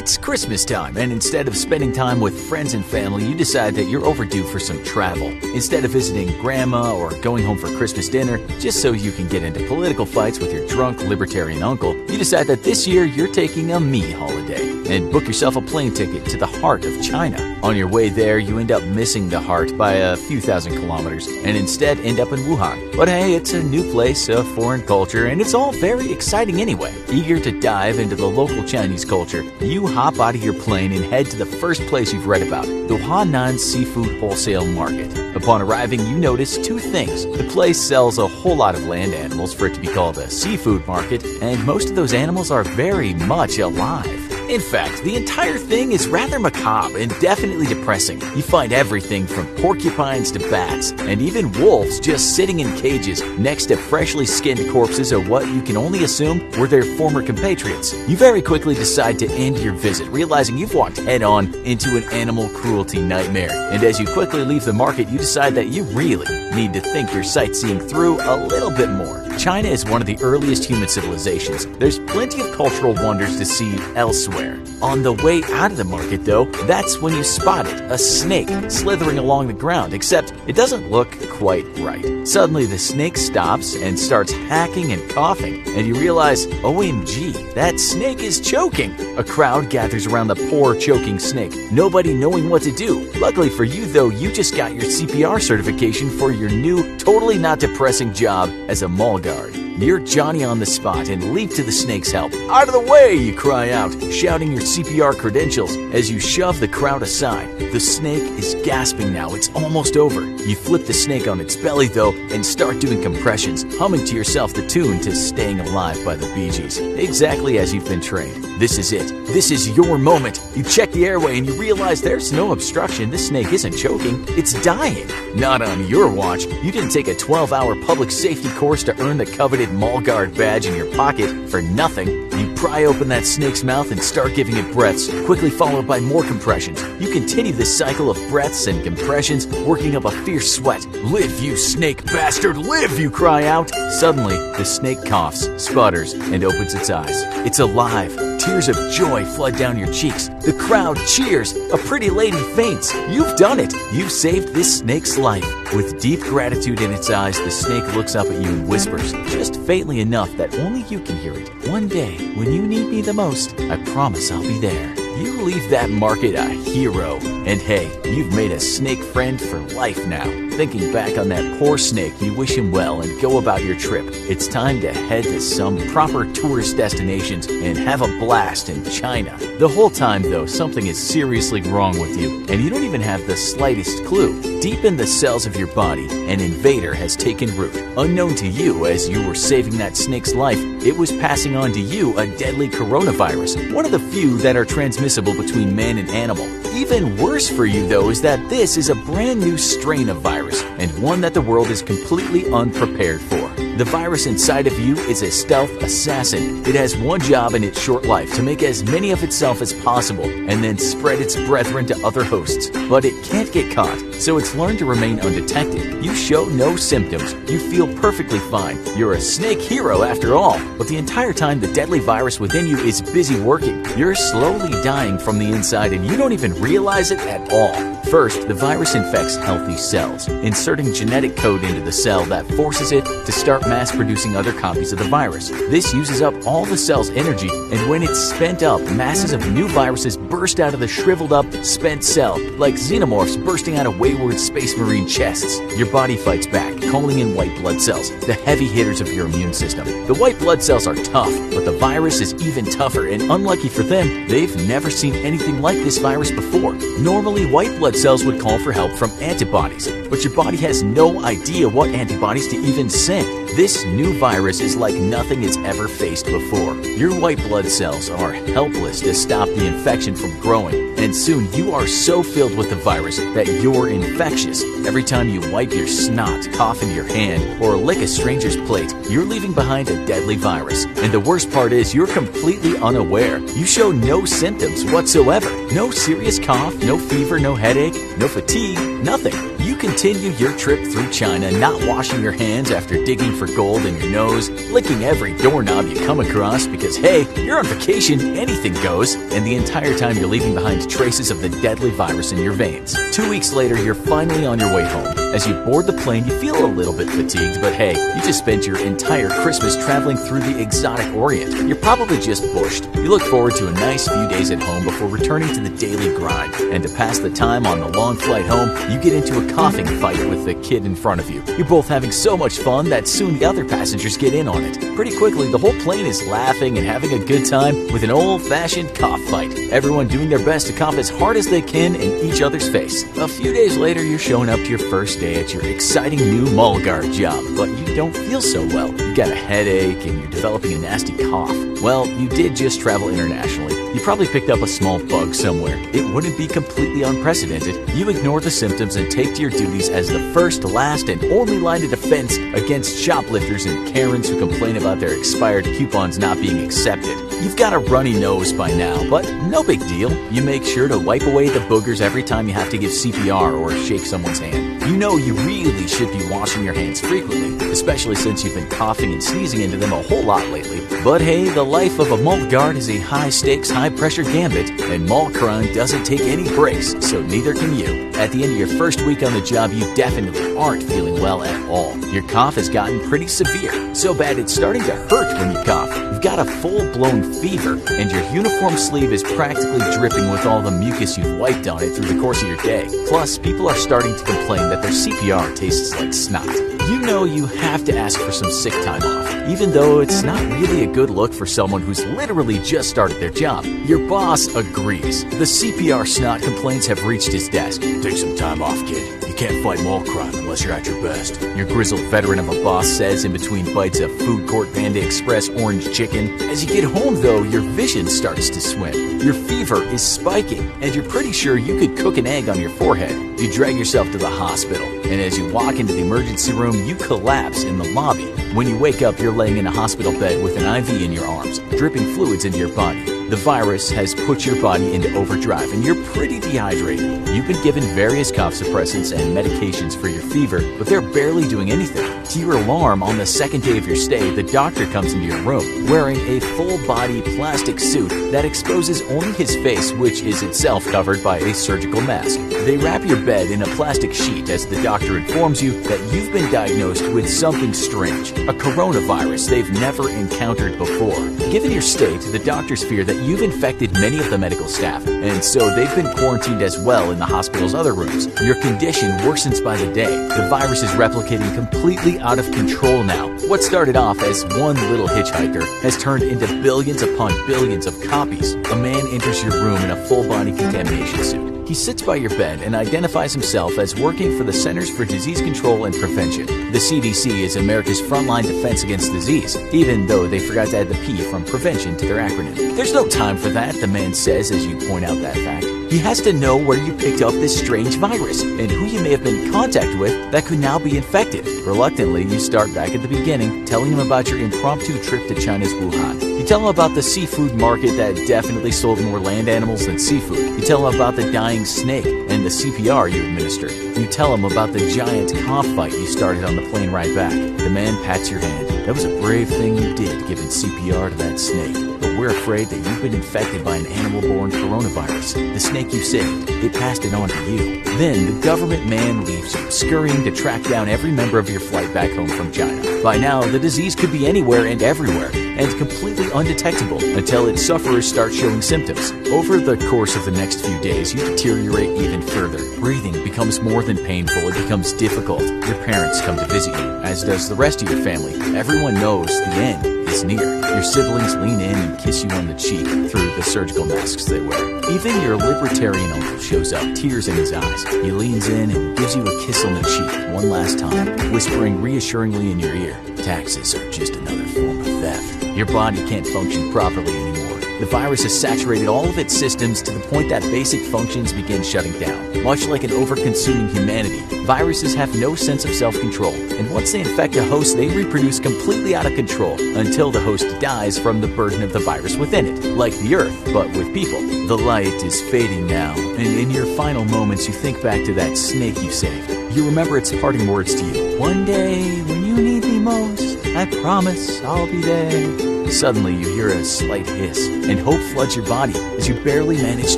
It's Christmas time, and instead of spending time with friends and family, you decide that you're overdue for some travel. Instead of visiting grandma or going home for Christmas dinner, just so you can get into political fights with your drunk libertarian uncle, you decide that this year you're taking a me holiday and book yourself a plane ticket to the heart of China. On your way there, you end up missing the heart by a few thousand kilometers and instead end up in Wuhan. But hey, it's a new place, a foreign culture, and it's all very exciting anyway. Eager to dive into the local Chinese culture, you hop out of your plane and head to the first place you've read about, the Wuhan Seafood Wholesale Market. Upon arriving, you notice two things. The place sells a whole lot of land animals for it to be called a seafood market, and most of those animals are very much alive. In fact, the entire thing is rather macabre and definitely depressing. You find everything from porcupines to bats, and even wolves just sitting in cages next to freshly skinned corpses of what you can only assume were their former compatriots. You very quickly decide to end your visit, realizing you've walked head-on into an animal cruelty nightmare. And as you quickly leave the market, you decide that you really need to think your sightseeing through a little bit more. China is one of the earliest human civilizations. There's plenty of cultural wonders to see elsewhere. On the way out of the market, though, that's when you spotted a snake slithering along the ground, except it doesn't look quite right. Suddenly, the snake stops and starts hacking and coughing, and you realize, OMG, that snake is choking. A crowd gathers around the poor choking snake, nobody knowing what to do. Luckily for you, though, you just got your CPR certification for your new, totally not depressing job as a mall guard. You're Johnny on the spot and leap to the snake's help. Out of the way, you cry out, shouting your CPR credentials as you shove the crowd aside. The snake is gasping now. It's almost over. You flip the snake on its belly, though, and start doing compressions, humming to yourself the tune to Staying Alive by the Bee Gees, exactly as you've been trained. This is it. This is your moment. You check the airway and you realize there's no obstruction. This snake isn't choking. It's dying. Not on your watch. You didn't take a 12-hour public safety course to earn the coveted mall guard badge in your pocket for nothing. You pry open that snake's mouth and start giving it breaths, quickly followed by more compressions. You continue this cycle of breaths and compressions, working up a fierce sweat. Live, you snake bastard, live, you cry out. Suddenly, the snake coughs, sputters, and opens its eyes. It's alive. Tears of joy flood down your cheeks. The crowd cheers. A pretty lady faints. You've done it. You've saved this snake's life. With deep gratitude in its eyes, the snake looks up at you and whispers, just faintly enough that only you can hear it. One day, when you need me the most, I promise I'll be there. You leave that market a hero. And hey, you've made a snake friend for life now. Thinking back on that poor snake, you wish him well and go about your trip. It's time to head to some proper tourist destinations and have a blast in China. The whole time, though, something is seriously wrong with you, and you don't even have the slightest clue. Deep in the cells of your body, an invader has taken root. Unknown to you, as you were saving that snake's life, it was passing on to you a deadly coronavirus, one of the few that are transmissible between man and animal. Even worse for you, though, is that this is a brand new strain of virus, and one that the world is completely unprepared for. The virus inside of you is a stealth assassin. It has one job in its short life, to make as many of itself as possible, and then spread its brethren to other hosts. But it can't get caught, so it's learned to remain undetected. You show no symptoms. You feel perfectly fine. You're a snake hero after all. But the entire time, the deadly virus within you is busy working. You're slowly dying from the inside, and you don't even realize it at all. First, the virus infects healthy cells, inserting genetic code into the cell that forces it to start mass-producing other copies of the virus. This uses up all the cell's energy, and when it's spent up, masses of new viruses burst out of the shriveled-up, spent cell, like xenomorphs bursting out of wayward space marine chests. Your body fights back, calling in white blood cells, the heavy hitters of your immune system. The white blood cells are tough, but the virus is even tougher, and unlucky for them, they've never seen anything like this virus before. Normally, white blood cells would call for help from antibodies, but your body has no idea what antibodies to even send. This new virus is like nothing it's ever faced before. Your white blood cells are helpless to stop the infection from growing, and soon you are so filled with the virus that you're infectious. Every time you wipe your snot, cough into your hand, or lick a stranger's plate, you're leaving behind a deadly virus. And the worst part is you're completely unaware. You show no symptoms whatsoever. No serious cough, no fever, no headache, no fatigue, nothing. You continue your trip through China, not washing your hands after digging for gold in your nose, licking every doorknob you come across because, hey, you're on vacation, anything goes, and the entire time you're leaving behind traces of the deadly virus in your veins. 2 weeks later, you're finally on your way home. As you board the plane, you feel a little bit fatigued, but hey, you just spent your entire Christmas traveling through the exotic Orient. You're probably just bushed. You look forward to a nice few days at home before returning to the daily grind. And to pass the time on the long flight home, you get into a coughing fight with the kid in front of you. You're both having so much fun that soon the other passengers get in on it. Pretty quickly, the whole plane is laughing and having a good time with an old-fashioned cough fight. Everyone doing their best to cough as hard as they can in each other's face. A few days later, you're showing up to your first day at your exciting new mall guard job, but you don't feel so well. You got a headache and you're developing a nasty cough. Well, you did just travel internationally. You probably picked up a small bug somewhere. It wouldn't be completely unprecedented. You ignore the symptoms and take to your duties as the first, last, and only line of defense against shoplifters and Karens who complain about their expired coupons not being accepted. You've got a runny nose by now, but no big deal. You make sure to wipe away the boogers every time you have to give CPR or shake someone's hand. You know you really should be washing your hands frequently, especially since you've been coughing and sneezing into them a whole lot lately. But hey, the life of a mall guard is a high-stakes, high-pressure gambit, and mall crime doesn't take any breaks, so neither can you. At the end of your first week on the job, you definitely aren't feeling well at all. Your cough has gotten pretty severe, so bad it's starting to hurt when you cough. You've got a full-blown fever, and your uniform sleeve is practically dripping with all the mucus you've wiped on it through the course of your day. Plus, people are starting to complain that their CPR tastes like snot. You know you have to ask for some sick time off, even though it's not really a good look for someone who's literally just started their job. Your boss agrees. The CPR snot complaints have reached his desk. Take some time off, kid. You can't fight mall crime unless you're at your best. Your grizzled veteran of a boss says in between bites of Food Court Panda Express orange chicken. As you get home, though, your vision starts to swim. Your fever is spiking, and you're pretty sure you could cook an egg on your forehead. You drag yourself to the hospital, and as you walk into the emergency room, you collapse in the lobby. When you wake up, you're laying in a hospital bed with an IV in your arms, dripping fluids into your body. The virus has put your body into overdrive, and you're pretty dehydrated. You've been given various cough suppressants and medications for your fever, but they're barely doing anything. To your alarm, on the second day of your stay, the doctor comes into your room wearing a full-body plastic suit that exposes only his face, which is itself covered by a surgical mask. They wrap your bed in a plastic sheet as the doctor informs you that you've been diagnosed with something strange, a coronavirus they've never encountered before. Given your state, the doctors fear that you've infected many of the medical staff, and so they've been quarantined as well in the hospital's other rooms. Your condition worsens by the day. The virus is replicating completely out of control now. What started off as one little hitchhiker has turned into billions upon billions of copies. A man enters your room in a full-body contamination suit. He sits by your bed and identifies himself as working for the Centers for Disease Control and Prevention. The CDC is America's frontline defense against disease, even though they forgot to add the P from prevention to their acronym. There's no time for that, the man says as you point out that fact. He has to know where you picked up this strange virus and who you may have been in contact with that could now be infected. Reluctantly, you start back at the beginning, telling him about your impromptu trip to China's Wuhan. You tell him about the seafood market that definitely sold more land animals than seafood. You tell him about the dying snake and the CPR you administered. You tell him about the giant cough fight you started on the plane ride back. The man pats your hand. That was a brave thing you did, giving CPR to that snake. But we're afraid that you've been infected by an animal-borne coronavirus. The snake you saved, it passed it on to you. Then the government man leaves you, scurrying to track down every member of your flight back home from China. By now, the disease could be anywhere and everywhere, and completely undetectable until its sufferers start showing symptoms. Over the course of the next few days, you deteriorate even further. Breathing becomes more than painful, it becomes difficult. Your parents come to visit you, as does the rest of your family. Everyone knows the end is near. Your siblings lean in and kiss you on the cheek through the surgical masks they wear. Even your libertarian uncle shows up, tears in his eyes. He leans in and gives you a kiss on the cheek one last time, whispering reassuringly in your ear, "Taxes are just another form of theft." Your body can't function properly anymore. The virus has saturated all of its systems to the point that basic functions begin shutting down. Much like an over-consuming humanity, viruses have no sense of self-control, and once they infect a host, they reproduce completely out of control until the host dies from the burden of the virus within it, like the Earth, but with people. The light is fading now, and in your final moments, you think back to that snake you saved. You remember its parting words to you. One day, when you you need me most, I promise I'll be there. Suddenly you hear a slight hiss, and hope floods your body as you barely manage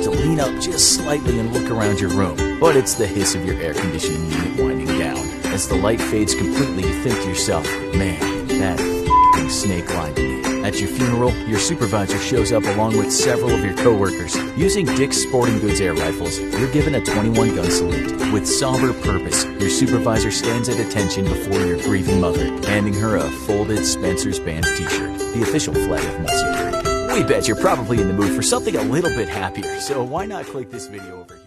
to lean up just slightly and look around your room. But it's the hiss of your air conditioning unit winding down. As the light fades completely, you think to yourself, man, that f***ing snake lined me. At your funeral, your supervisor shows up along with several of your coworkers. Using Dick's Sporting Goods air rifles, you're given a 21-gun salute. With somber purpose, your supervisor stands at attention before your grieving mother, handing her a folded Spencer's Band t-shirt, the official flag of Mud Security. We bet you're probably in the mood for something a little bit happier, so why not click this video over here?